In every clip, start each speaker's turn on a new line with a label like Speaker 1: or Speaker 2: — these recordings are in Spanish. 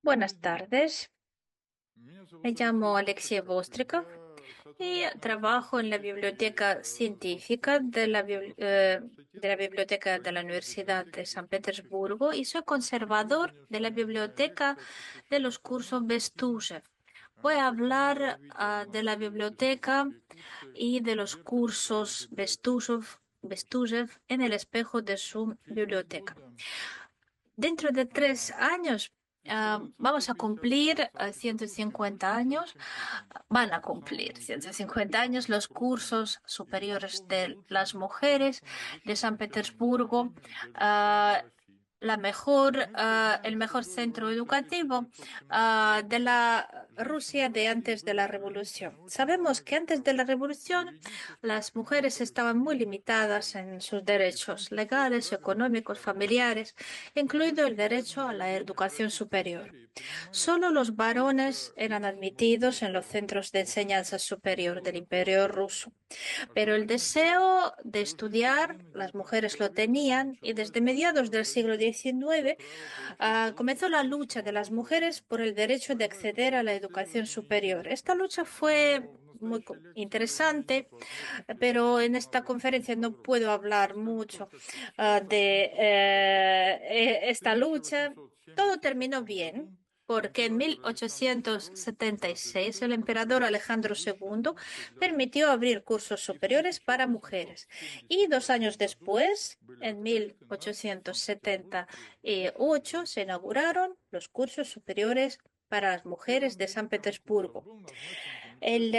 Speaker 1: Buenas tardes, me llamo Alexei Vostrikov y trabajo en la biblioteca científica de la biblioteca de la Universidad de San Petersburgo y soy conservador de la biblioteca de los cursos Bestúzhev. Voy a hablar de la biblioteca y de los cursos Bestúzhev en el espejo de su biblioteca. Dentro de 3 años vamos a cumplir 150 años, van a cumplir 150 años los cursos superiores de las mujeres de San Petersburgo. ah, el mejor centro educativo de la Rusia de antes de la revolución. Sabemos que antes de la revolución las mujeres estaban muy limitadas en sus derechos legales, económicos, familiares, incluido el derecho a la educación superior. Solo los varones eran admitidos en los centros de enseñanza superior del Imperio ruso. Pero el deseo de estudiar, las mujeres lo tenían y desde mediados del siglo XIX comenzó la lucha de las mujeres por el derecho de acceder a la educación superior. Esta lucha fue muy interesante, pero en esta conferencia no puedo hablar mucho de esta lucha. Todo terminó bien, porque en 1876 el emperador Alejandro II permitió abrir cursos superiores para mujeres. Y 2 años después, en 1878, se inauguraron los cursos superiores para las mujeres de San Petersburgo. El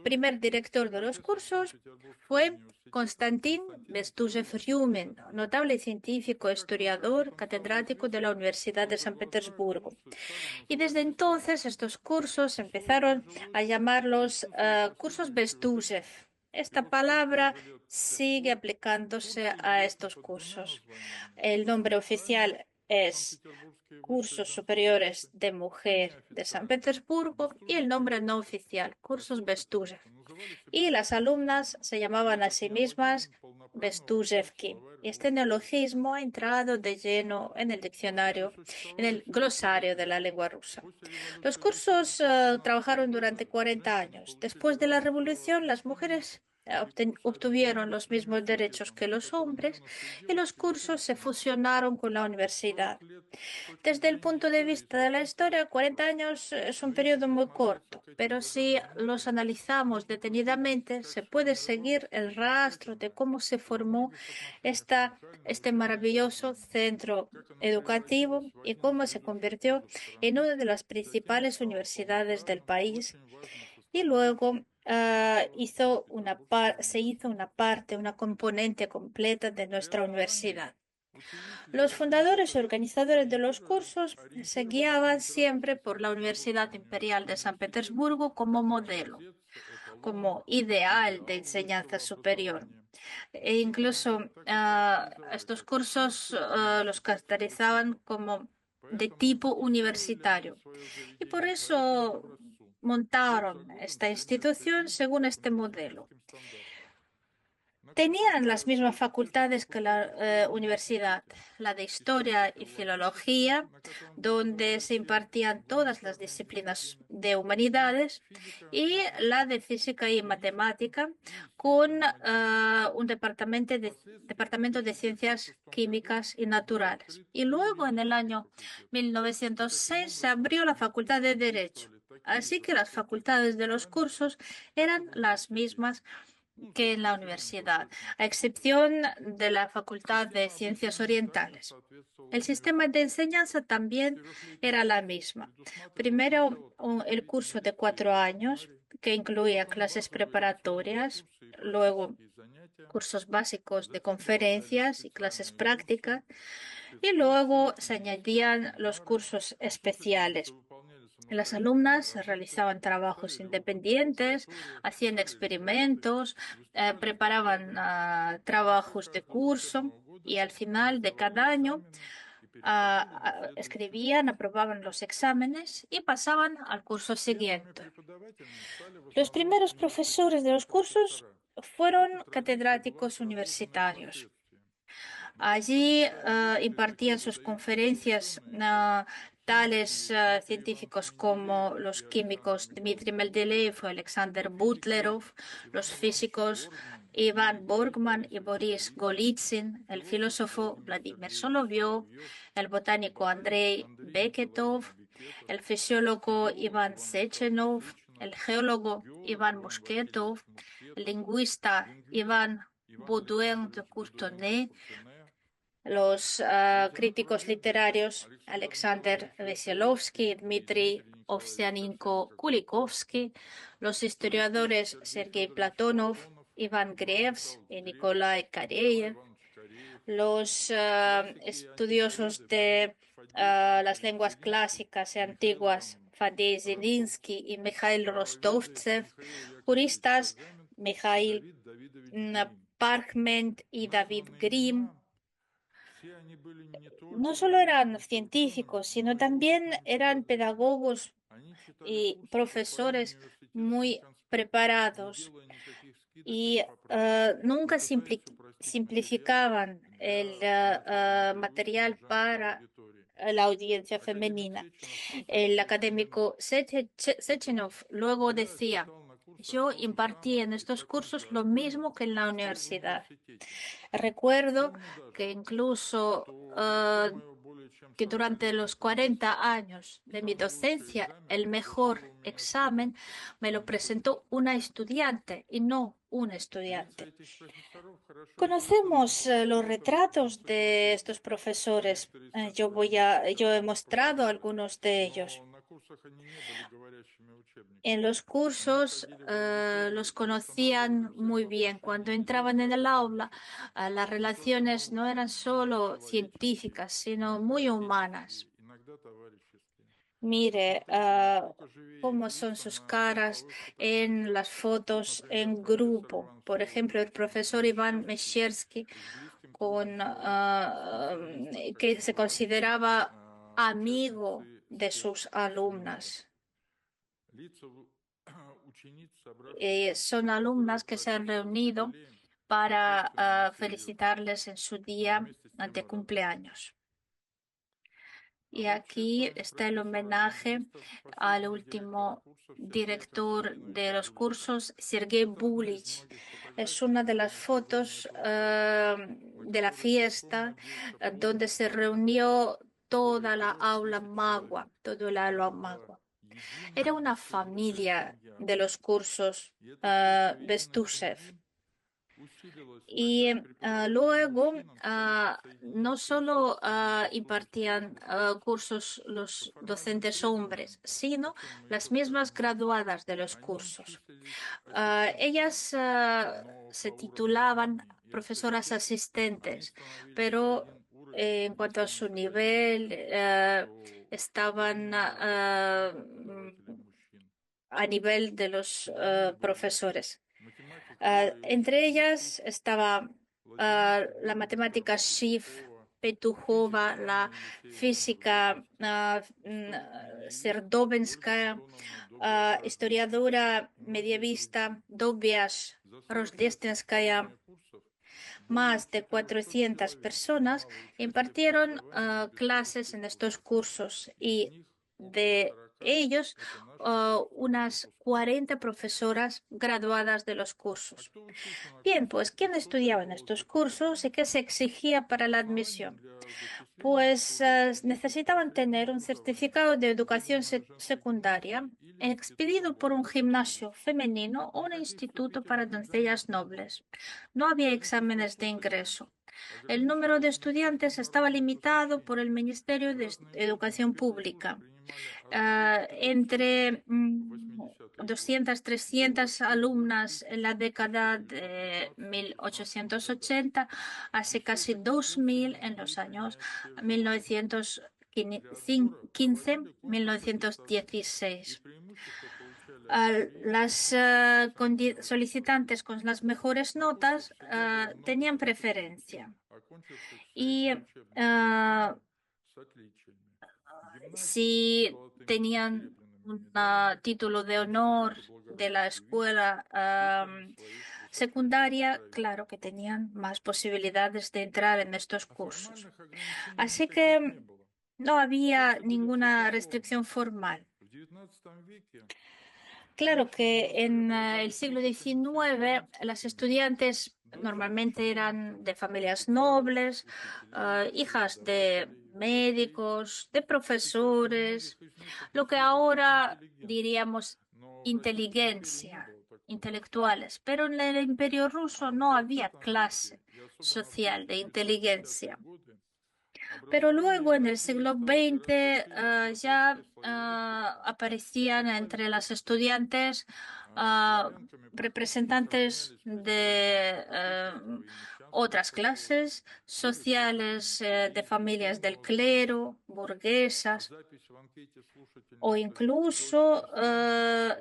Speaker 1: primer director de los cursos fue Konstantin Bestúzhev-Riumin, notable científico, historiador, catedrático de la Universidad de San Petersburgo. Y desde entonces estos cursos empezaron a llamarlos cursos Bestúzhev. Esta palabra sigue aplicándose a estos cursos. El nombre oficial es Cursos Superiores de Mujer de San Petersburgo y el nombre no oficial, Cursos Bestúzhev. Y las alumnas se llamaban a sí mismas Bestúzhevki. Y este neologismo ha entrado de lleno en el diccionario, en el glosario de la lengua rusa. Los cursos trabajaron durante 40 años. Después de la revolución, las mujeres obtuvieron los mismos derechos que los hombres y los cursos se fusionaron con la universidad. Desde el punto de vista de la historia, 40 años es un periodo muy corto, pero si los analizamos detenidamente, se puede seguir el rastro de cómo se formó este maravilloso centro educativo y cómo se convirtió en una de las principales universidades del país. Y luego se hizo una parte, una componente completa de nuestra universidad. Los fundadores y organizadores de los cursos se guiaban siempre por la Universidad Imperial de San Petersburgo como modelo, como ideal de enseñanza superior. E incluso estos cursos los caracterizaban como de tipo universitario. Y por eso montaron esta institución según este modelo. Tenían las mismas facultades que la universidad, la de historia y filología, donde se impartían todas las disciplinas de humanidades, y la de física y matemática, con un departamento de ciencias químicas y naturales. Y luego, en el año 1906, se abrió la facultad de Derecho. Así que las facultades de los cursos eran las mismas que en la universidad, a excepción de la Facultad de Ciencias Orientales. El sistema de enseñanza también era la misma. Primero, el curso de 4 años, que incluía clases preparatorias, luego cursos básicos de conferencias y clases prácticas, y luego se añadían los cursos especiales. Las alumnas realizaban trabajos independientes, hacían experimentos, preparaban trabajos de curso y al final de cada año escribían, aprobaban los exámenes y pasaban al curso siguiente. Los primeros profesores de los cursos fueron catedráticos universitarios. Allí impartían sus conferencias tales científicos como los químicos Dmitry Mendeleev o Alexander Butlerov, los físicos Ivan Borgman y Boris Golitsyn, el filósofo Vladimir Solovyov, el botánico Andrei Beketov, el fisiólogo Ivan Sechenov, el geólogo Ivan Mushketov, el lingüista Ivan Baudouin de Courtenay, los críticos literarios Alexander Veselovsky, Dmitry Ovsyanenko-Kulikovsky, los historiadores Sergei Platonov, Ivan Grevs y Nikolai Kareyev, los estudiosos de las lenguas clásicas y antiguas Fadei Zelinsky y Mikhail Rostovtsev, juristas Mikhail Parchment y David Grimm. No solo eran científicos, sino también eran pedagogos y profesores muy preparados y nunca simplificaban el material para la audiencia femenina. El académico Sechenov luego decía: yo impartí en estos cursos lo mismo que en la universidad. Recuerdo que incluso que durante los 40 años de mi docencia, el mejor examen me lo presentó una estudiante y no un estudiante. Conocemos los retratos de estos profesores. Yo he mostrado algunos de ellos. En los cursos los conocían muy bien. Cuando entraban en el aula, las relaciones no eran solo científicas, sino muy humanas. Mire cómo son sus caras en las fotos en grupo. Por ejemplo, el profesor Iván Meshersky, que se consideraba amigo de sus alumnas. Son alumnas que se han reunido para felicitarles en su día de cumpleaños. Y aquí está el homenaje al último director de los cursos, Sergei Bulich. Es una de las fotos de la fiesta donde se reunió toda la aula magua, todo el aula magua. Era una familia de los cursos Bestúzhev. Y luego no solo impartían cursos los docentes hombres, sino las mismas graduadas de los cursos. Ellas se titulaban profesoras asistentes, pero en cuanto a su nivel, estaban a nivel de los profesores. Entre ellas estaba la matemática Schiff, Petujova, la física Serdovenskaya, historiadora medievista Dobiash Rojdestenskaya. Más de 400 personas impartieron clases en estos cursos y de ellos unas 40 profesoras graduadas de los cursos. Bien, pues, ¿quién estudiaba en estos cursos y qué se exigía para la admisión? Pues necesitaban tener un certificado de educación secundaria expedido por un gimnasio femenino o un instituto para doncellas nobles. No había exámenes de ingreso. El número de estudiantes estaba limitado por el Ministerio de Educación Pública. Entre 200, 300 alumnas en la década de 1880, hace casi 2000 en los años 1915, 1916. Las solicitantes con las mejores notas tenían preferencia. Y si tenían un título de honor de la escuela secundaria, claro que tenían más posibilidades de entrar en estos cursos. Así que no había ninguna restricción formal. Claro que en el siglo XIX las estudiantes normalmente eran de familias nobles, hijas de médicos, de profesores, lo que ahora diríamos inteligencia, intelectuales, pero en el Imperio Ruso no había clase social de inteligencia. Pero luego en el siglo XX ya aparecían entre las estudiantes ah, representantes de otras clases sociales, de familias del clero, burguesas o incluso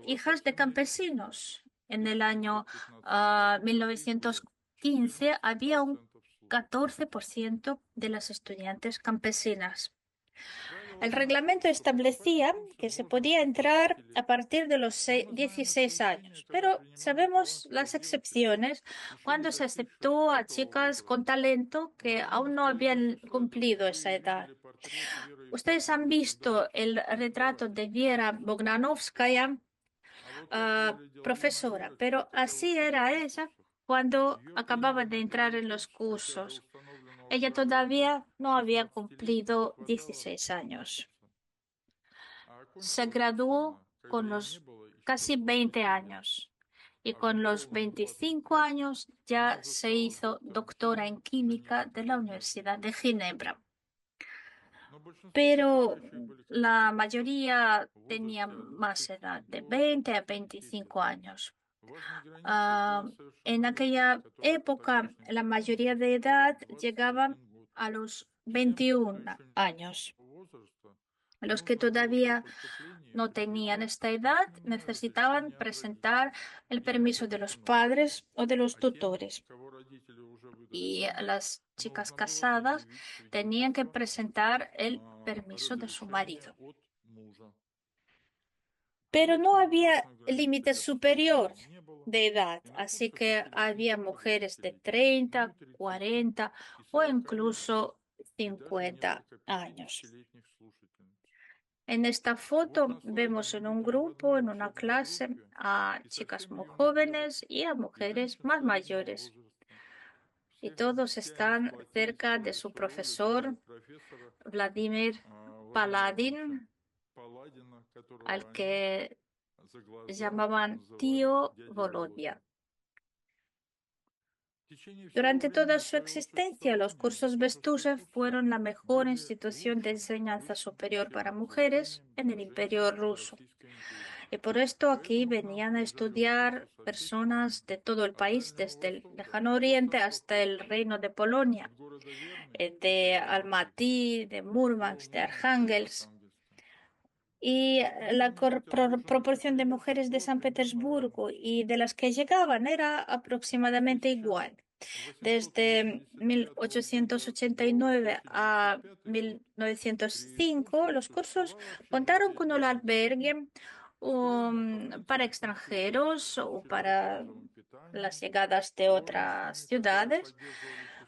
Speaker 1: hijas de campesinos. En el año 1915 había un 14% de las estudiantes campesinas. El reglamento establecía que se podía entrar a partir de los 16 años, pero sabemos las excepciones cuando se aceptó a chicas con talento que aún no habían cumplido esa edad. Ustedes han visto el retrato de Viera Bogdanovskaya, profesora, pero así era ella cuando acababa de entrar en los cursos. Ella todavía no había cumplido 16 años. Se graduó con los casi 20 años y con los 25 años ya se hizo doctora en química de la Universidad de Ginebra. Pero la mayoría tenía más edad, de 20 a 25 años. En aquella época, la mayoría de edad llegaban a los 21 años. Los que todavía no tenían esta edad necesitaban presentar el permiso de los padres o de los tutores. Y las chicas casadas tenían que presentar el permiso de su marido. Pero no había límite superior de edad, así que había mujeres de 30, 40 o incluso 50 años. En esta foto vemos en un grupo, en una clase, a chicas muy jóvenes y a mujeres más mayores. Y todos están cerca de su profesor Vladimir Paladin, al que llamaban tío Volodya. Durante toda su existencia, los cursos Bestúzhev fueron la mejor institución de enseñanza superior para mujeres en el Imperio ruso. Y por esto aquí venían a estudiar personas de todo el país, desde el lejano oriente hasta el reino de Polonia, de Almaty, de Murmansk, de Arjángelsk. Y la proporción de mujeres de San Petersburgo y de las que llegaban era aproximadamente igual. Desde 1889 a 1905, los cursos contaron con un albergue para extranjeros o para las llegadas de otras ciudades,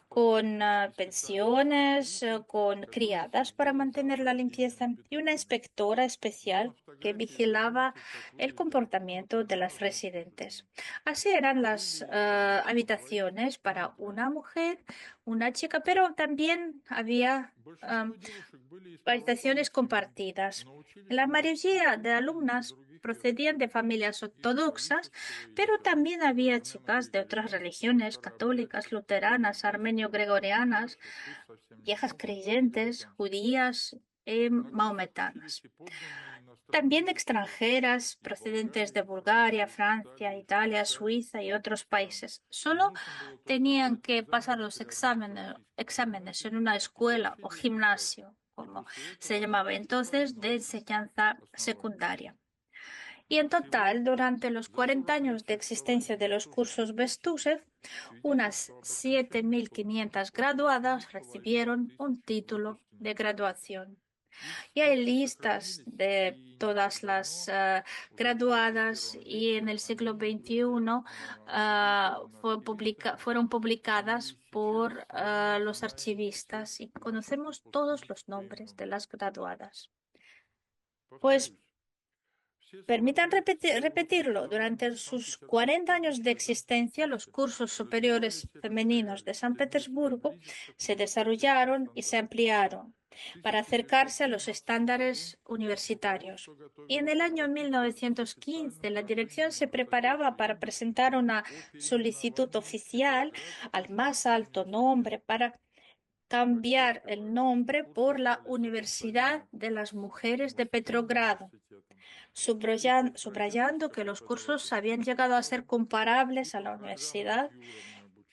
Speaker 1: con pensiones, con criadas para mantener la limpieza y una inspectora especial que vigilaba el comportamiento de las residentes. Así eran las habitaciones para una mujer, una chica, pero también había habitaciones compartidas. La mayoría de alumnas procedían de familias ortodoxas, pero también había chicas de otras religiones, católicas, luteranas, armenio-gregorianas, viejas creyentes, judías y mahometanas. También extranjeras procedentes de Bulgaria, Francia, Italia, Suiza y otros países. Solo tenían que pasar los exámenes en una escuela o gimnasio, como se llamaba entonces, de enseñanza secundaria. Y en total, durante los 40 años de existencia de los cursos Bestúzhev, unas 7.500 graduadas recibieron un título de graduación. Y hay listas de todas las graduadas y en el siglo XXI fueron publicadas por los archivistas y conocemos todos los nombres de las graduadas. Pues permitan repetirlo. Durante sus 40 años de existencia, los cursos superiores femeninos de San Petersburgo se desarrollaron y se ampliaron para acercarse a los estándares universitarios. Y en el año 1915, la dirección se preparaba para presentar una solicitud oficial al más alto nombre para cambiar el nombre por la Universidad de las Mujeres de Petrogrado, subrayando que los cursos habían llegado a ser comparables a la universidad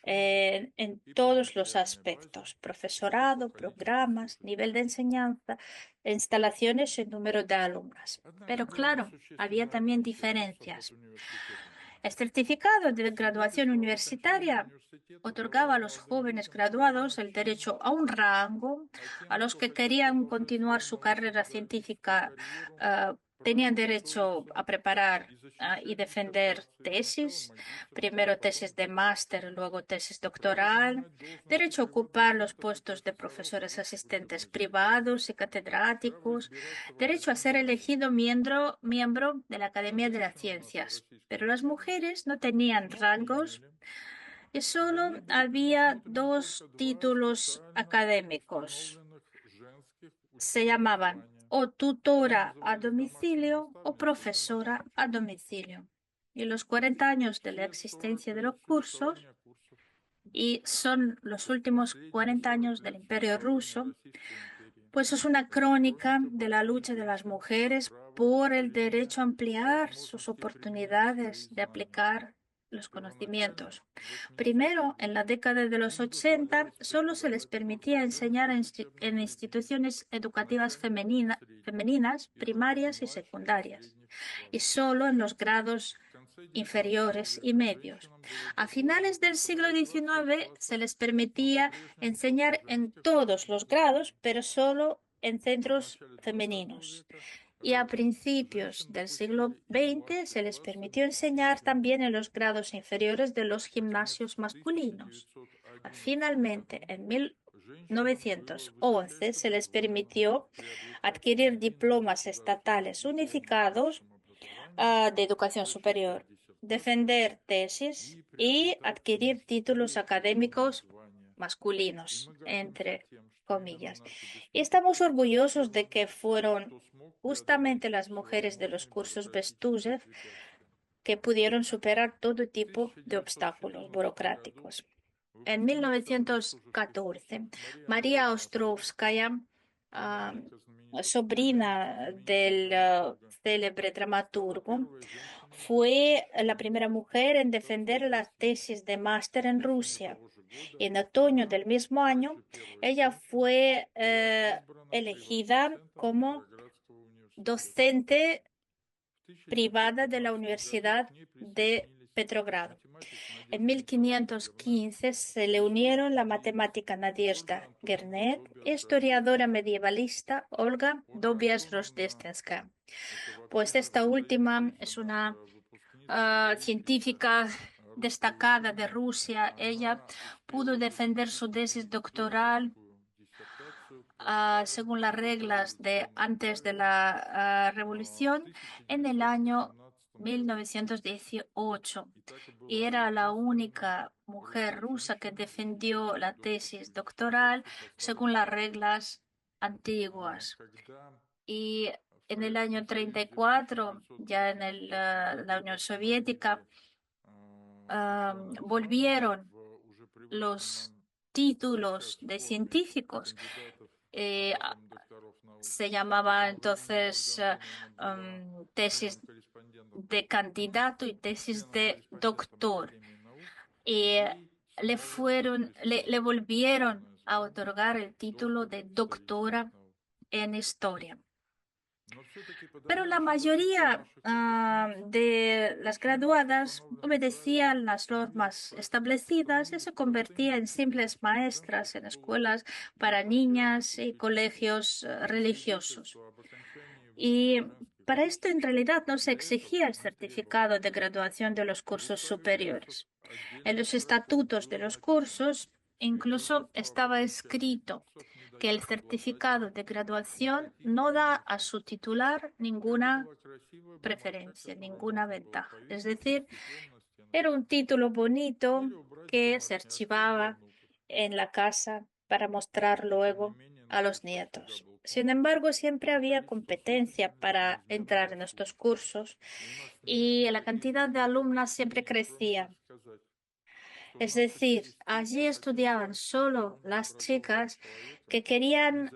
Speaker 1: en todos los aspectos: profesorado, programas, nivel de enseñanza, instalaciones y número de alumnas. Pero claro, había también diferencias. El certificado de graduación universitaria otorgaba a los jóvenes graduados el derecho a un rango. A los que querían continuar su carrera científica tenían derecho a preparar y defender tesis, primero tesis de máster, luego tesis doctoral, derecho a ocupar los puestos de profesores asistentes privados y catedráticos, derecho a ser elegido miembro de la Academia de las Ciencias. Pero las mujeres no tenían rangos y solo había dos títulos académicos. Se llamaban o tutora a domicilio o profesora a domicilio. Y los 40 años de la existencia de los cursos, y son los últimos 40 años del Imperio Ruso, pues es una crónica de la lucha de las mujeres por el derecho a ampliar sus oportunidades de aplicar los conocimientos. Primero, en la década de los 80, solo se les permitía enseñar en instituciones educativas femeninas, primarias y secundarias, y solo en los grados inferiores y medios. A finales del siglo XIX se les permitía enseñar en todos los grados, pero solo en centros femeninos. Y a principios del siglo XX se les permitió enseñar también en los grados inferiores de los gimnasios masculinos. Finalmente, en 1911 se les permitió adquirir diplomas estatales unificados de educación superior, defender tesis y adquirir títulos académicos masculinos, entre comillas. Y estamos orgullosos de que fueron justamente las mujeres de los cursos Bestúzhev que pudieron superar todo tipo de obstáculos burocráticos. En 1914, María Ostrovskaya, ah, sobrina del célebre dramaturgo, fue la primera mujer en defender la tesis de máster en Rusia. Y en otoño del mismo año, ella fue elegida como docente privada de la Universidad de Petrogrado. En 1515 se le unieron la matemática Nadezhda Gernet e historiadora medievalista Olga Dobias-Rождественская. Pues esta última es una científica destacada de Rusia. Ella pudo defender su tesis doctoral según las reglas de antes de la revolución en el año 1918, y era la única mujer rusa que defendió la tesis doctoral según las reglas antiguas. Y en el año 34, ya en la Unión Soviética, volvieron los títulos de científicos. Se llamaba entonces tesis de candidato y tesis de doctor. Y le volvieron a otorgar el título de doctora en historia. Pero la mayoría de las graduadas obedecían las normas establecidas y se convertían en simples maestras en escuelas para niñas y colegios religiosos. Y para esto en realidad no se exigía el certificado de graduación de los cursos superiores. En los estatutos de los cursos incluso estaba escrito que el certificado de graduación no da a su titular ninguna preferencia, ninguna ventaja. Es decir, era un título bonito que se archivaba en la casa para mostrar luego a los nietos. Sin embargo, siempre había competencia para entrar en estos cursos y la cantidad de alumnas siempre crecía. Es decir, allí estudiaban solo las chicas que querían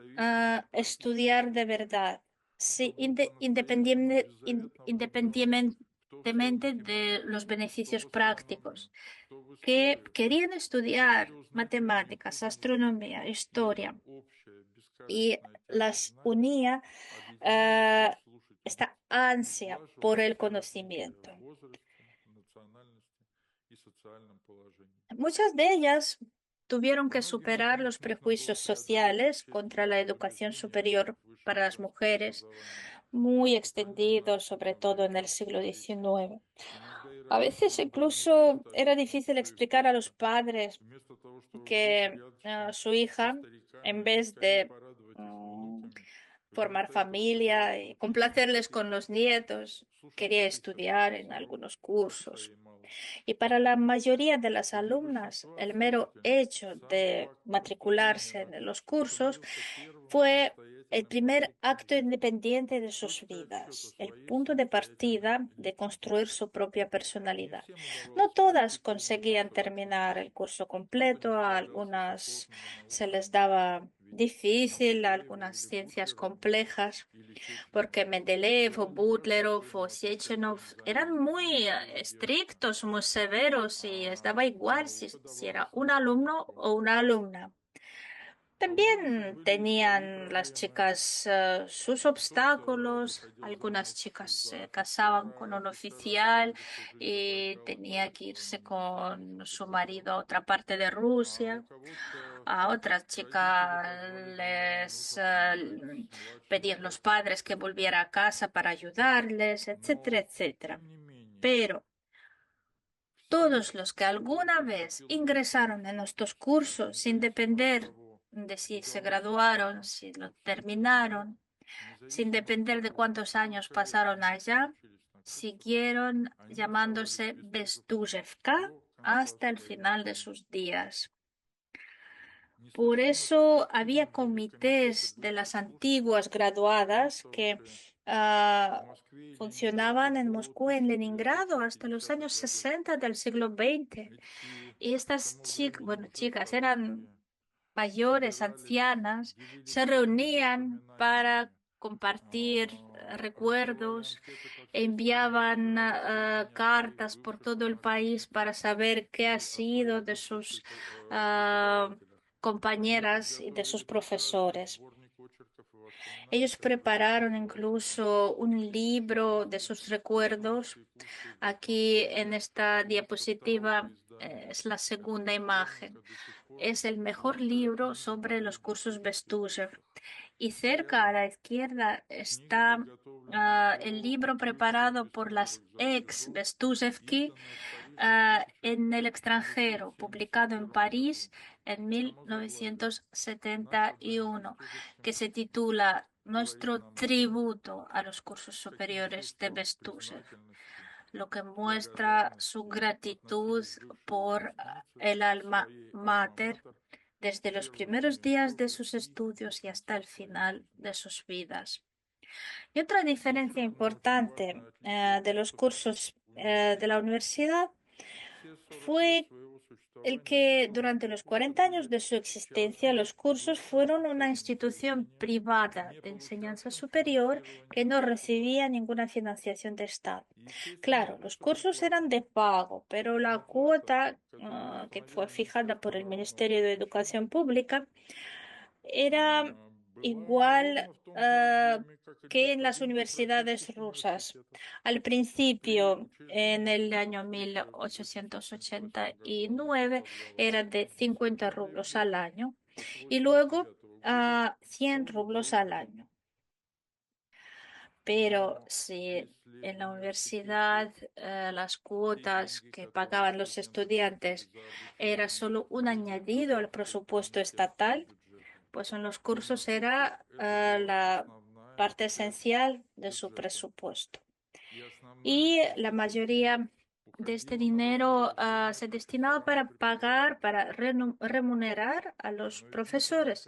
Speaker 1: estudiar de verdad, sí, independientemente de los beneficios prácticos, que querían estudiar matemáticas, astronomía, historia, y las unía ah, esta ansia por el conocimiento. Muchas de ellas tuvieron que superar los prejuicios sociales contra la educación superior para las mujeres, muy extendidos, sobre todo en el siglo XIX. A veces incluso era difícil explicar a los padres que su hija, en vez de formar familia y complacerles con los nietos, quería estudiar en algunos cursos. Y para la mayoría de las alumnas, el mero hecho de matricularse en los cursos fue el primer acto independiente de sus vidas, el punto de partida de construir su propia personalidad. No todas conseguían terminar el curso completo, a algunas se les daba difícil, algunas ciencias complejas porque Mendeleev o Butlerov o Sechenov eran muy estrictos, muy severos y les daba igual si era un alumno o una alumna. También tenían las chicas sus obstáculos. Algunas chicas se casaban con un oficial y tenía que irse con su marido a otra parte de Rusia. A otras chicas les pedían los padres que volviera a casa para ayudarles, etcétera, etcétera. Pero todos los que alguna vez ingresaron en estos cursos, sin depender de si se graduaron, si lo terminaron, sin depender de cuántos años pasaron allá, siguieron llamándose Bestuzhevka hasta el final de sus días. Por eso había comités de las antiguas graduadas que funcionaban en Moscú, en Leningrado, hasta los años 60 del siglo XX. Y estas chicas, bueno, chicas, eran mayores, ancianas, se reunían para compartir recuerdos, enviaban cartas por todo el país para saber qué ha sido de sus compañeras y de sus profesores. Ellos prepararon incluso un libro de sus recuerdos. Aquí en esta diapositiva es la segunda imagen. Es el mejor libro sobre los cursos Bestúzhev. Y cerca a la izquierda está el libro preparado por las ex Bestuzhevki en el extranjero, publicado en París en 1971, que se titula Nuestro tributo a los cursos superiores de Bestúzhev, lo que muestra su gratitud por el alma mater desde los primeros días de sus estudios y hasta el final de sus vidas. Y otra diferencia importante de los cursos de la universidad fue el que durante los 40 años de su existencia los cursos fueron una institución privada de enseñanza superior que no recibía ninguna financiación de Estado. Claro, los cursos eran de pago, pero la cuota que fue fijada por el Ministerio de Educación Pública era igual que en las universidades rusas. Al principio, en el año 1889, era de 50 rublos al año y luego a 100 rublos al año. Pero si en la universidad las cuotas que pagaban los estudiantes era solo un añadido al presupuesto estatal, pues en los cursos era la parte esencial de su presupuesto. Y la mayoría de este dinero se destinaba para pagar, para remunerar a los profesores.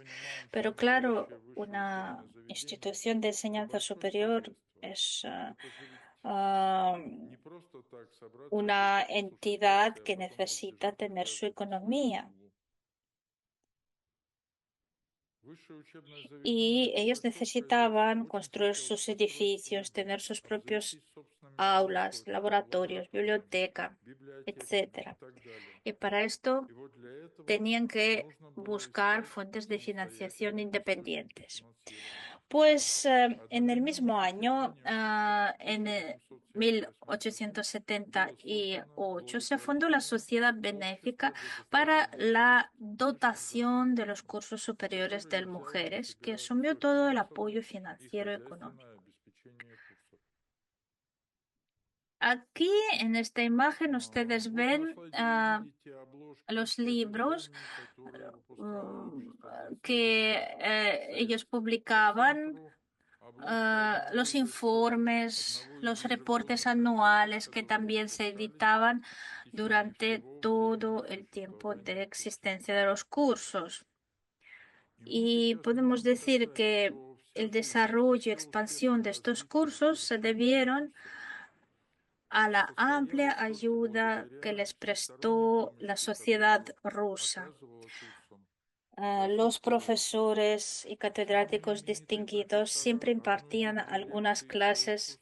Speaker 1: Pero claro, una institución de enseñanza superior es una entidad que necesita tener su economía. Y ellos necesitaban construir sus edificios, tener sus propios aulas, laboratorios, biblioteca, etcétera. Y para esto tenían que buscar fuentes de financiación independientes. Pues en el mismo año, en 1878, se fundó la Sociedad Benéfica para la dotación de los cursos superiores de mujeres, que asumió todo el apoyo financiero y económico. Aquí en esta imagen ustedes ven los libros que ellos publicaban, los informes, los reportes anuales que también se editaban durante todo el tiempo de existencia de los cursos. Y podemos decir que el desarrollo y expansión de estos cursos se debieron a la amplia ayuda que les prestó la sociedad rusa. Los profesores y catedráticos distinguidos siempre impartían algunas clases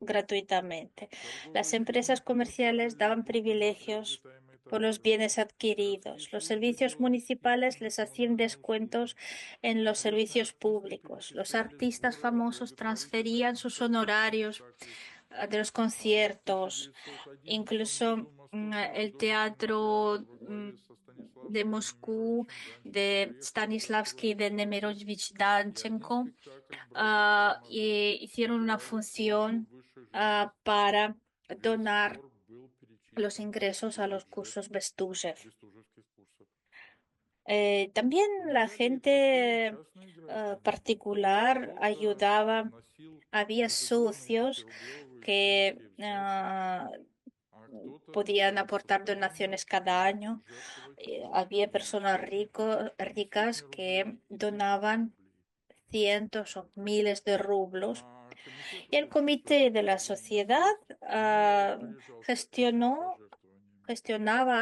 Speaker 1: gratuitamente. Las empresas comerciales daban privilegios por los bienes adquiridos. Los servicios municipales les hacían descuentos en los servicios públicos. Los artistas famosos transferían sus honorarios de los conciertos, incluso el teatro de Moscú, de Stanislavski, de Nemirovich Danchenko, y hicieron una función para donar los ingresos a los cursos Bestúzhev. También la gente particular ayudaba, había socios que podían aportar donaciones cada año. Había personas ricas que donaban cientos o miles de rublos. Y el comité de la sociedad gestionaba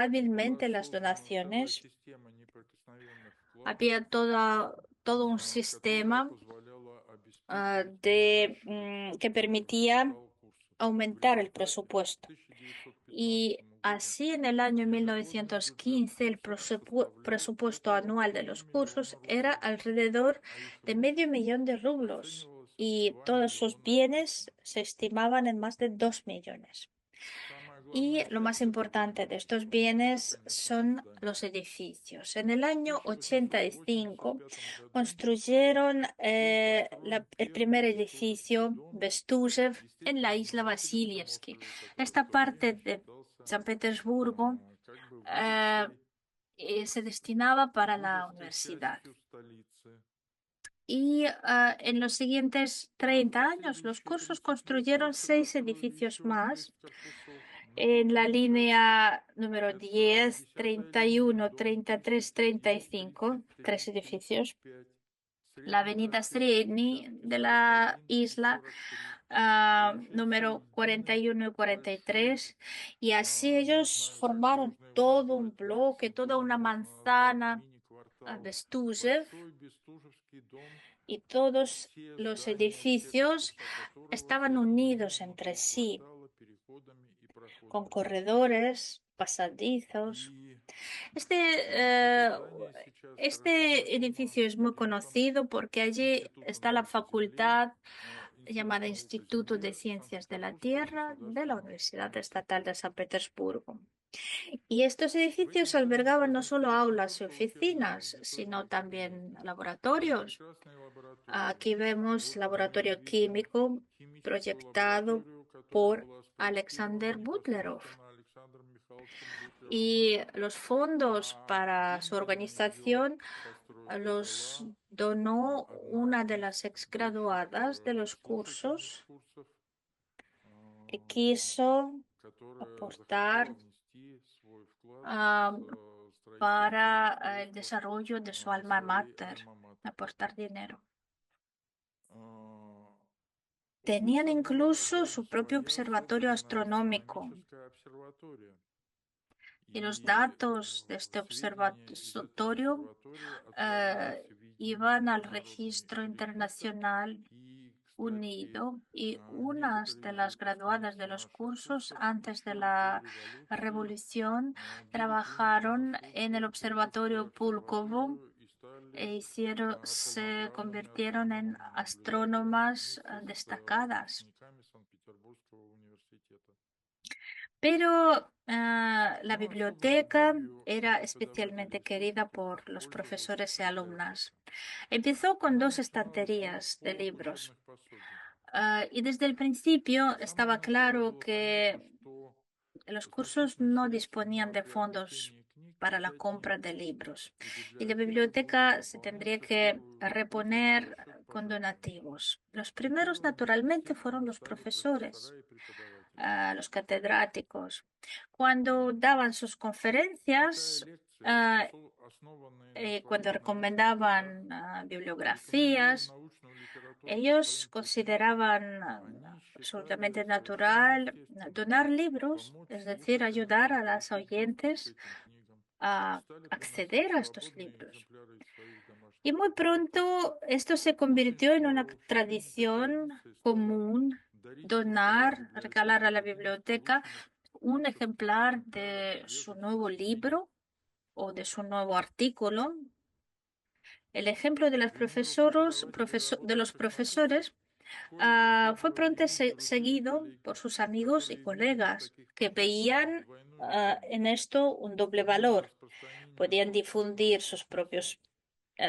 Speaker 1: hábilmente las donaciones. Había todo un sistema que permitía aumentar el presupuesto. Y así en el año 1915 el presupuesto anual de los cursos era alrededor de medio millón de rublos y todos sus bienes se estimaban en más de 2 millones. Y lo más importante de estos bienes son los edificios. En el año 85 construyeron el primer edificio Bestúzhev en la isla Vasilievsky. Esta parte de San Petersburgo eh, se destinaba para la universidad. Y en los siguientes 30 años, los cursos construyeron 6 edificios más en la línea número 10, 31, 33, 35, 3 edificios. La avenida Sredny de la isla número 41 y 43. Y así ellos formaron todo un bloque, toda una manzana de Bestúzhev, y todos los edificios estaban unidos entre sí con corredores, pasadizos, Este, eh, este edificio es muy conocido porque allí está la facultad llamada Instituto de Ciencias de la Tierra de la Universidad Estatal de San Petersburgo. Y estos edificios albergaban no solo aulas y oficinas, sino también laboratorios. Aquí vemos laboratorio químico proyectado por Alexander Butlerov. Y los fondos para su organización los donó una de las exgraduadas de los cursos que quiso aportar ah, para el desarrollo de su alma mater, aportar dinero. Tenían incluso su propio observatorio astronómico y los datos de este observatorio iban al registro internacional unido y unas de las graduadas de los cursos antes de la revolución trabajaron en el observatorio Pulkovo se convirtieron en astrónomas destacadas. Pero la biblioteca era especialmente querida por los profesores y alumnas. Empezó con dos estanterías de libros. Y desde el principio estaba claro que los cursos no disponían de fondos para la compra de libros y la biblioteca se tendría que reponer con donativos. Los primeros, naturalmente, fueron los profesores, los catedráticos. Cuando daban sus conferencias, ah, cuando recomendaban bibliografías, ellos consideraban absolutamente natural donar libros, es decir, ayudar a las oyentes a acceder a estos libros. Y muy pronto esto se convirtió en una tradición común, donar, regalar a la biblioteca un ejemplar de su nuevo libro o de su nuevo artículo. El ejemplo de de los profesores fue pronto seguido por sus amigos y colegas que veían en esto un doble valor. Podían difundir sus propios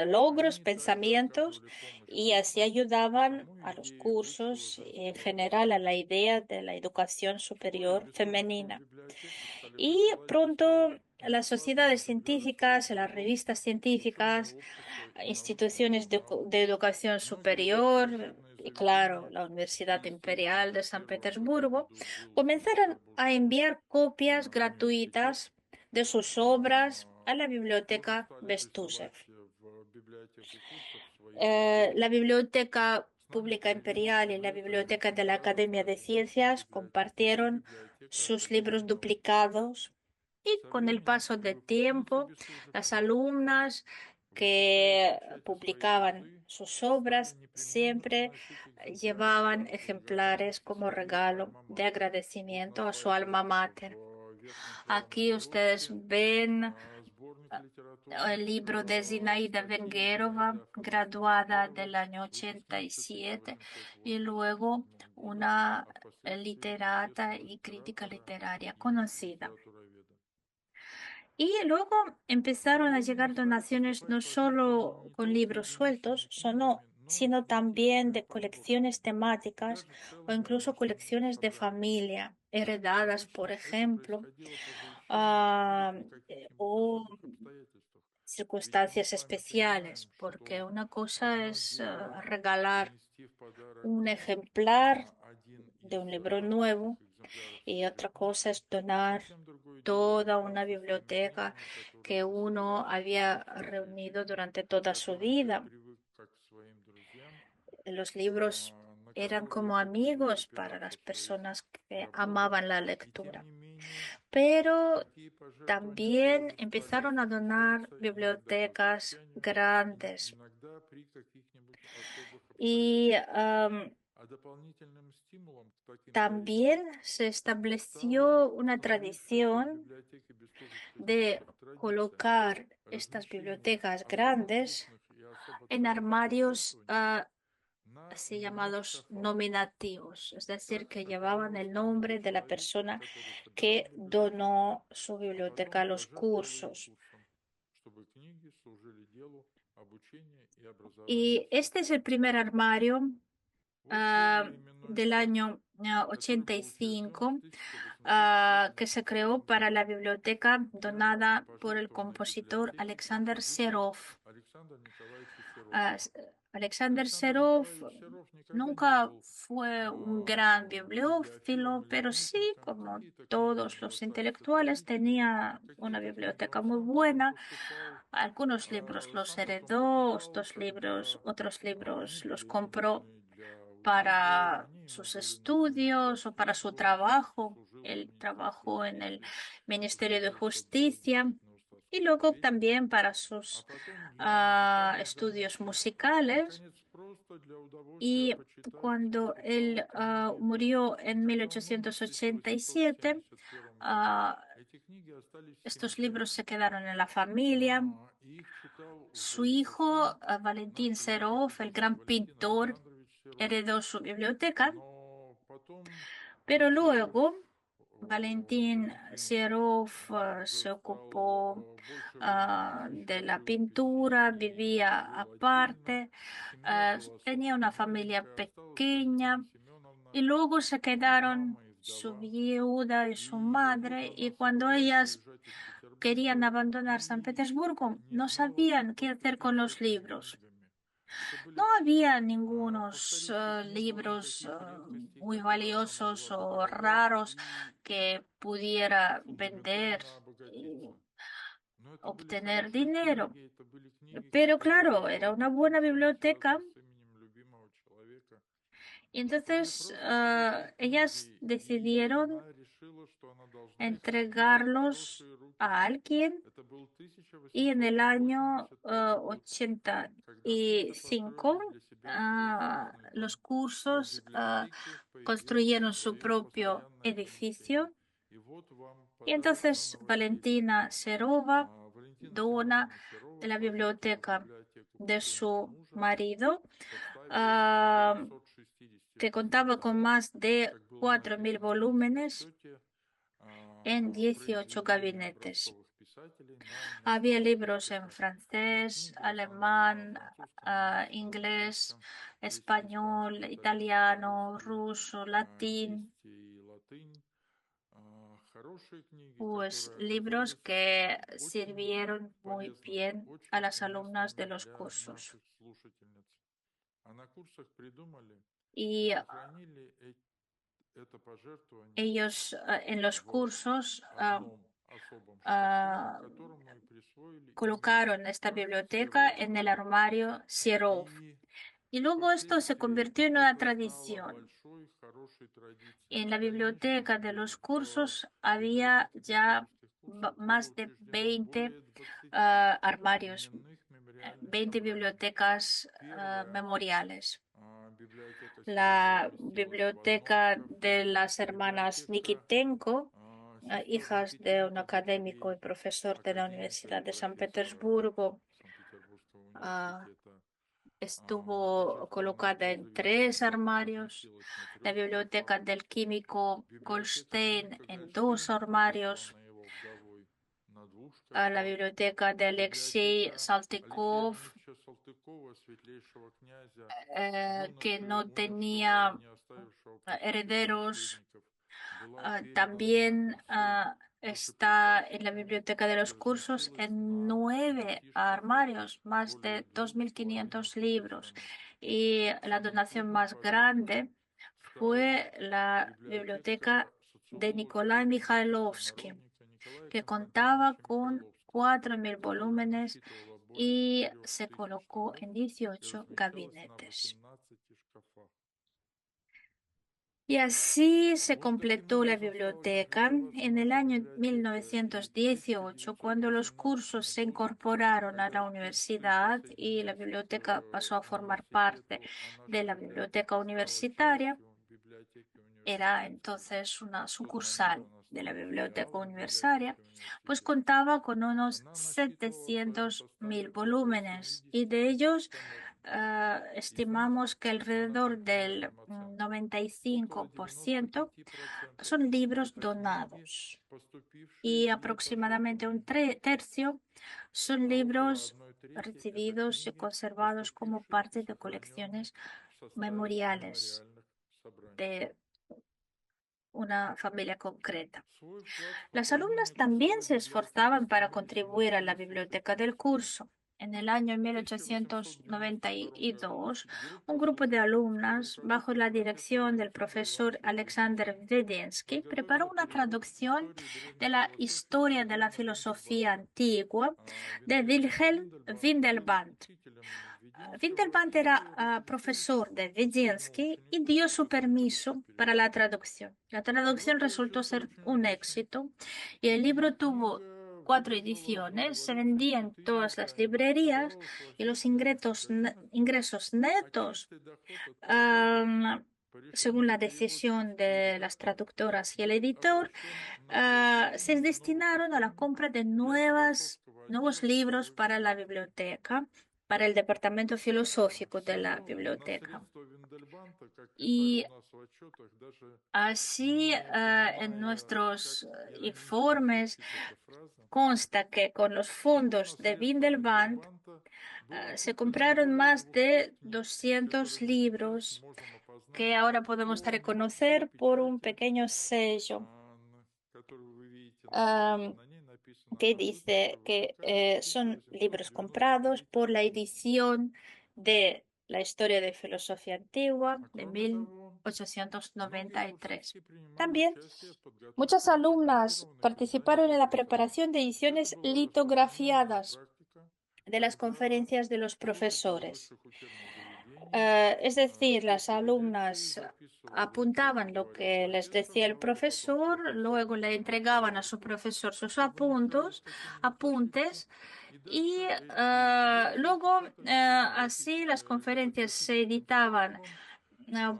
Speaker 1: logros, pensamientos y así ayudaban a los cursos y en general a la idea de la educación superior femenina. Y pronto las sociedades científicas, las revistas científicas, instituciones de educación superior y, claro, la Universidad Imperial de San Petersburgo comenzaron a enviar copias gratuitas de sus obras a la biblioteca Bestúzhev. La Biblioteca Pública Imperial y la Biblioteca de la Academia de Ciencias compartieron sus libros duplicados y con el paso del tiempo, las alumnas que publicaban sus obras siempre llevaban ejemplares como regalo de agradecimiento a su alma mater. Aquí ustedes ven el libro de Zinaida Vengerova, graduada del año 87, y luego una literata y crítica literaria conocida. Y luego empezaron a llegar donaciones no solo con libros sueltos, sino también de colecciones temáticas o incluso colecciones de familia, heredadas, por ejemplo, o circunstancias especiales, porque una cosa es regalar un ejemplar de un libro nuevo y otra cosa es donar toda una biblioteca que uno había reunido durante toda su vida. Los libros eran como amigos para las personas que amaban la lectura. Pero también empezaron a donar bibliotecas grandes. Y También se estableció una tradición de colocar estas bibliotecas grandes en armarios así llamados nominativos, es decir, que llevaban el nombre de la persona que donó su biblioteca a los cursos. Y este es el primer armario ah, del año 85 que se creó para la biblioteca donada por el compositor Alexander Serov. Ah, s- Alexander Serov nunca fue un gran bibliófilo, pero sí, como todos los intelectuales, tenía una biblioteca muy buena. Algunos libros los heredó, otros libros los compró para sus estudios o para su trabajo. Él trabajó en el Ministerio de Justicia y luego también para sus estudios musicales. Y cuando él murió en 1887, ah, estos libros se quedaron en la familia. Su hijo, Valentín Serov, el gran pintor, heredó su biblioteca, pero luego Valentín Serov se ocupó de la pintura, vivía aparte, tenía una familia pequeña y luego se quedaron su viuda y su madre y cuando ellas querían abandonar San Petersburgo no sabían qué hacer con los libros. No había ningunos libros muy valiosos o raros que pudiera vender y obtener dinero. Pero claro, era una buena biblioteca y entonces ellas decidieron entregarlos a alguien y en el año 85 los cursos construyeron su propio edificio y entonces Valentina Serova dona de la biblioteca de su marido, ah, que contaba con más de 4.000 volúmenes en 18 gabinetes. Había libros en francés, alemán, inglés, español, italiano, ruso, latín, pues libros que sirvieron muy bien a las alumnas de los cursos. Y ellos en los cursos ah, colocaron esta biblioteca en el armario Serov. Y luego esto se convirtió en una tradición. En la biblioteca de los cursos había ya más de 20 armarios, 20 bibliotecas memoriales. La biblioteca de las hermanas Nikitenko, hijas de un académico y profesor de la Universidad de San Petersburgo, ah, estuvo colocada en 3 armarios. La biblioteca del químico Goldstein en 2 armarios. La biblioteca de Alexei Saltykov, que no tenía herederos. También está en la biblioteca de los cursos en 9 armarios, más de 2.500 libros. Y la donación más grande fue la biblioteca de Nikolai Mikhailovsky, que contaba con 4.000 volúmenes y se colocó en 18 gabinetes. Y así se completó la biblioteca en el año 1918, cuando los cursos se incorporaron a la universidad y la biblioteca pasó a formar parte de la biblioteca universitaria. Era entonces una sucursal de la biblioteca universitaria, pues contaba con unos 700.000 volúmenes y de ellos estimamos que alrededor del 95% son libros donados y aproximadamente un tercio son libros recibidos y conservados como parte de colecciones memoriales de una familia concreta. Las alumnas también se esforzaban para contribuir a la biblioteca del curso. En el año 1892, un grupo de alumnas, bajo la dirección del profesor Alexander Vedensky, preparó una traducción de la historia de la filosofía antigua de Wilhelm Windelband. Windelband era profesor de Веденский y dio su permiso para la traducción. La traducción resultó ser un éxito y el libro tuvo 4 ediciones, se vendía en todas las librerías y los ingresos netos, según la decisión de las traductoras y el editor, se destinaron a la compra de nuevos libros para la biblioteca, para el departamento filosófico de la biblioteca. Y así, en nuestros informes consta que con los fondos de Windelband se compraron más de 200 libros que ahora podemos reconocer por un pequeño sello am, que dice que son libros comprados por la edición de la historia de filosofía antigua de 1893. También muchas alumnas participaron en la preparación de ediciones litografiadas de las conferencias de los profesores. Es decir, las alumnas apuntaban lo que les decía el profesor, luego le entregaban a su profesor sus apuntes y luego así las conferencias se editaban ah,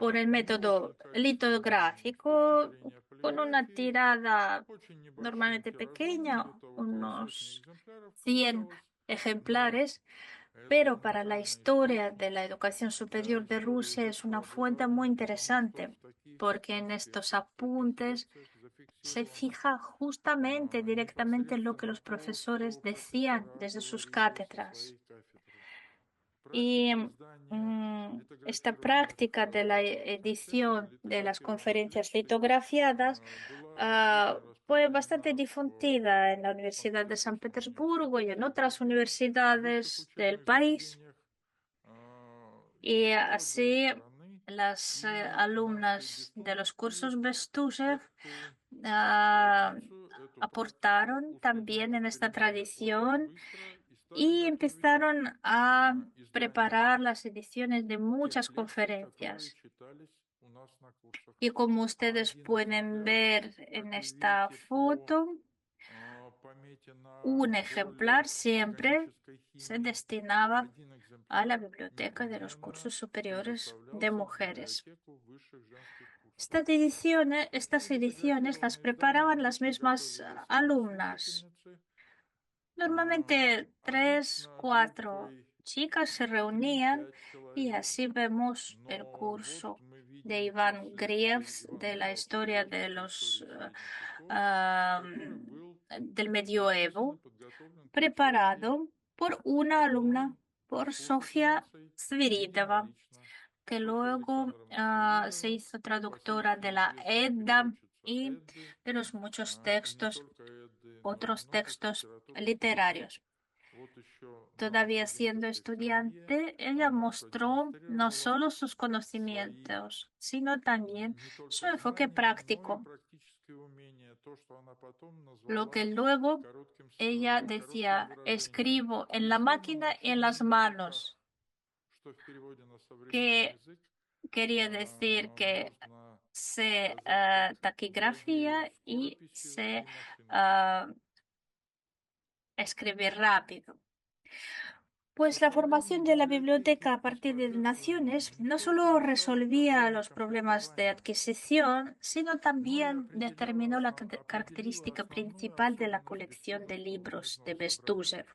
Speaker 1: por el método litográfico con una tirada normalmente pequeña, unos 100 ejemplares, pero para la historia de la educación superior de Rusia es una fuente muy interesante, porque en estos apuntes se fija justamente directamente lo que los profesores decían desde sus cátedras. Y esta práctica de la edición de las conferencias litografiadas fue bastante difundida en la Universidad de San Petersburgo y en otras universidades del país. Y así las alumnas de los cursos Bestúzhev ah, aportaron también en esta tradición y empezaron a preparar las ediciones de muchas conferencias. Y como ustedes pueden ver en esta foto, un ejemplar siempre se destinaba a la biblioteca de los cursos superiores de mujeres. Estas ediciones las preparaban las mismas alumnas. Normalmente 3, 4 chicas se reunían y así vemos el curso de Iván Grievs de la historia de del medioevo, preparado por una alumna, por Sofía Sviridova, que luego se hizo traductora de la Edda y de los muchos textos, otros textos literarios. Todavía siendo estudiante, ella mostró no solo sus conocimientos, sino también su enfoque práctico, lo que luego ella decía, escribo en la máquina y en las manos, que quería decir que sé taquigrafía y sé ah, escribir rápido. Pues la formación de la biblioteca a partir de naciones no solo resolvía los problemas de adquisición, sino también determinó la característica principal de la colección de libros de Bestúzhev.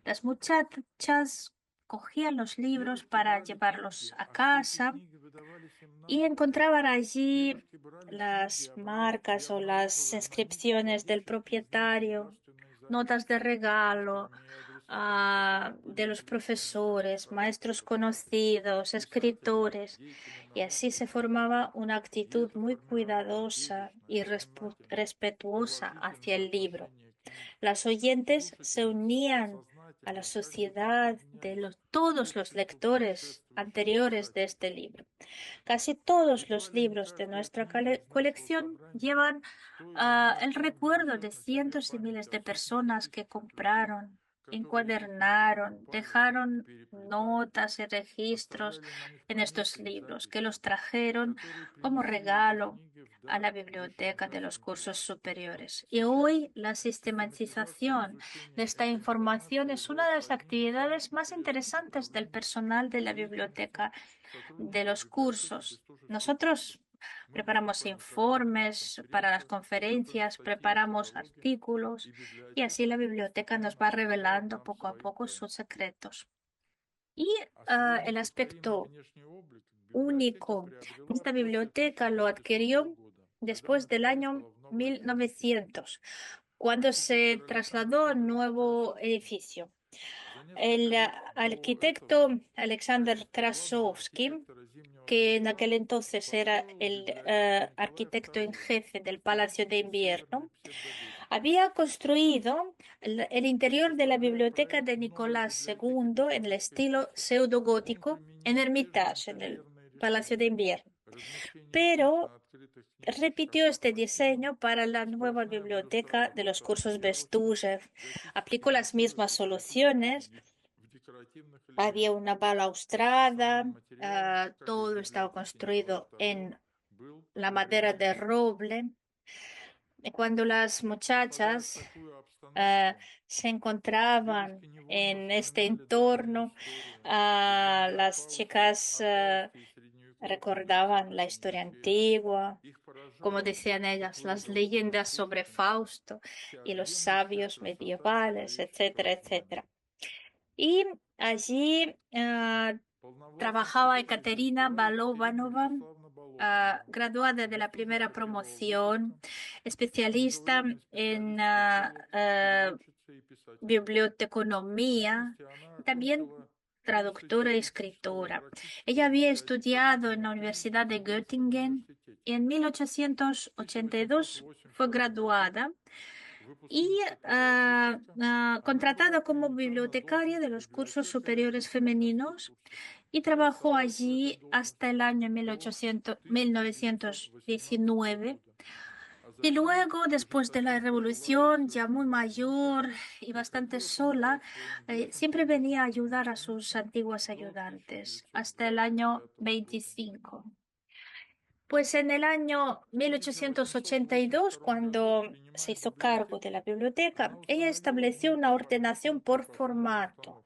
Speaker 1: Las muchachas cogían los libros para llevarlos a casa y encontraban allí las marcas o las inscripciones del propietario, notas de regalo, de los profesores, maestros conocidos, escritores, y así se formaba una actitud muy cuidadosa y respetuosa hacia el libro. Las oyentes se unían a la sociedad de todos los lectores anteriores de este libro. Casi todos los libros de nuestra colección llevan el recuerdo de cientos y miles de personas que compraron, encuadernaron, dejaron notas y registros en estos libros, que los trajeron como regalo a la biblioteca de los cursos superiores. Y hoy la sistematización de esta información es una de las actividades más interesantes del personal de la biblioteca de los cursos. Nosotros preparamos informes para las conferencias, preparamos artículos y así la biblioteca nos va revelando poco a poco sus secretos. Y el aspecto único de esta biblioteca lo adquirió después del año 1900, cuando se trasladó a un nuevo edificio. El arquitecto Alexander Krasovsky, que en aquel entonces era el arquitecto en jefe del Palacio de Invierno, había construido el interior de la biblioteca de Nicolás II en el estilo pseudogótico en Hermitage, en el Palacio de Invierno. Pero repitió este diseño para la nueva biblioteca de los cursos Bestúzhev. Aplicó las mismas soluciones. Había una balaustrada, todo estaba construido en la madera de roble. Y cuando las muchachas se encontraban en este entorno, las chicas recordaban la historia antigua, como decían ellas, las leyendas sobre Fausto y los sabios medievales, etcétera, etcétera. Y allí trabajaba Ekaterina Balovanova, graduada de la primera promoción, especialista en biblioteconomía, y también traductora y escritora. Ella había estudiado en la Universidad de Göttingen y en 1882 fue graduada y contratada como bibliotecaria de los cursos superiores femeninos y trabajó allí hasta el año 1919. Y luego, después de la revolución, ya muy mayor y bastante sola, siempre venía a ayudar a sus antiguos ayudantes hasta el año 25. Pues en el año 1882, cuando se hizo cargo de la biblioteca, ella estableció una ordenación por formato.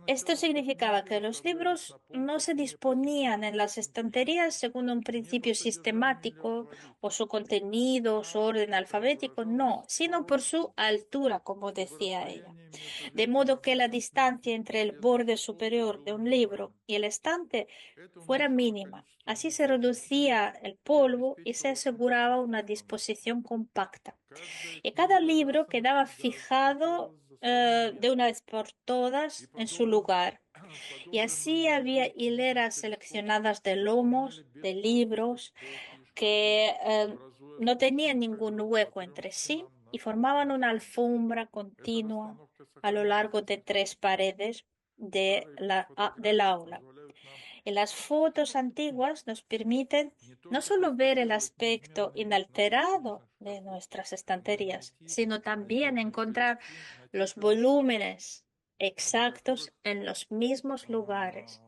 Speaker 1: Esto significaba que los libros no se disponían en las estanterías según un principio sistemático o su contenido o su orden alfabético, no, sino por su altura, como decía ella. De modo que la distancia entre el borde superior de un libro y el estante fuera mínima. Así se reducía el polvo y se aseguraba una disposición compacta. Y cada libro quedaba fijado de una vez por todas en su lugar. Y así había hileras seleccionadas de lomos, de libros, que no tenían ningún hueco entre sí y formaban una alfombra continua a lo largo de tres paredes del aula. Y las fotos antiguas nos permiten no solo ver el aspecto inalterado de nuestras estanterías, sino también encontrar los volúmenes exactos en los mismos lugares.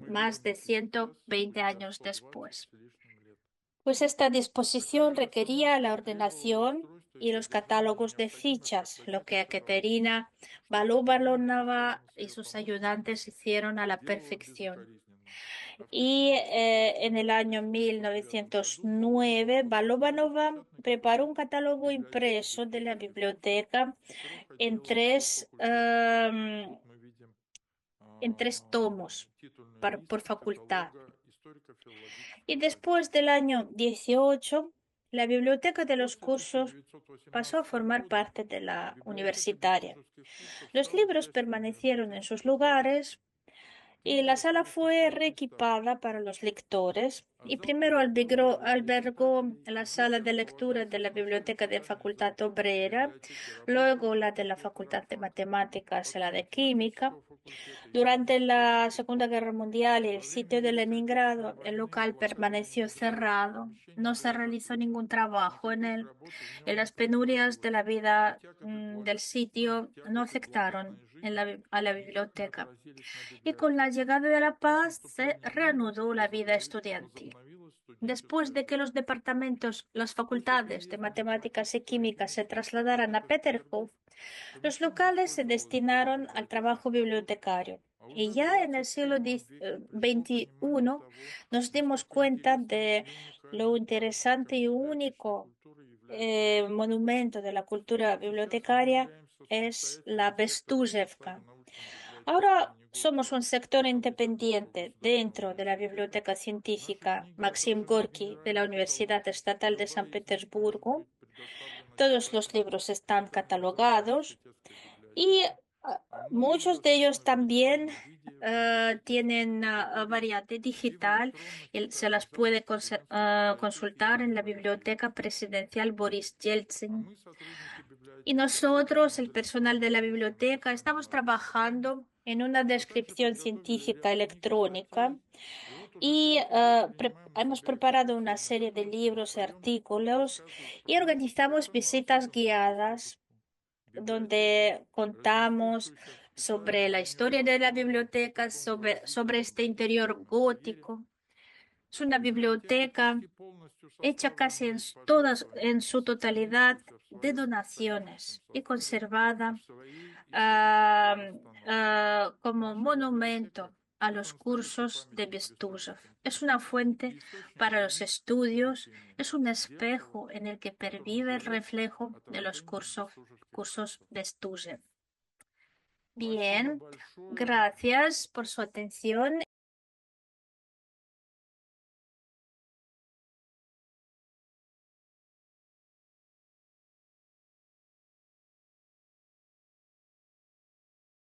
Speaker 1: más de 120 años después. Pues esta disposición requería la ordenación y los catálogos de fichas, lo que Ekaterina Balovanova y sus ayudantes hicieron a la perfección. Y en el año 1909, Balovanova preparó un catálogo impreso de la biblioteca en tres tomos por facultad. Y después del año 18, la biblioteca de los cursos pasó a formar parte de la universitaria. Los libros permanecieron en sus lugares y la sala fue reequipada para los lectores y primero albergó la sala de lectura de la biblioteca de Facultad Obrera, luego la de la Facultad de Matemáticas y la de Química. Durante la Segunda Guerra Mundial y el sitio de Leningrado, el local permaneció cerrado. No se realizó ningún trabajo en él. Y las penurias de la vida del sitio no afectaron a la biblioteca. Y con la llegada de la paz se reanudó la vida estudiantil. Después de que los departamentos, las facultades de matemáticas y química se trasladaran a Peterhof, los locales se destinaron al trabajo bibliotecario. Y ya en el siglo XXI nos dimos cuenta de lo interesante y único monumento de la cultura bibliotecaria es la Bestuzhevka. Ahora somos un sector independiente dentro de la Biblioteca Científica Maxim Gorky de la Universidad Estatal de San Petersburgo. Todos los libros están catalogados y muchos de ellos también tienen variante digital y se las puede consultar en la Biblioteca Presidencial Boris Yeltsin. Y nosotros, el personal de la biblioteca, estamos trabajando en una descripción científica electrónica y hemos preparado una serie de libros y artículos y organizamos visitas guiadas donde contamos sobre la historia de la biblioteca, sobre este interior gótico. Es una biblioteca hecha casi en su totalidad de donaciones y conservada ah, como monumento a los cursos de Bestuzhev. Es una fuente para los estudios, es un espejo en el que pervive el reflejo de los cursos Bestuzhev. Bien, gracias por su atención.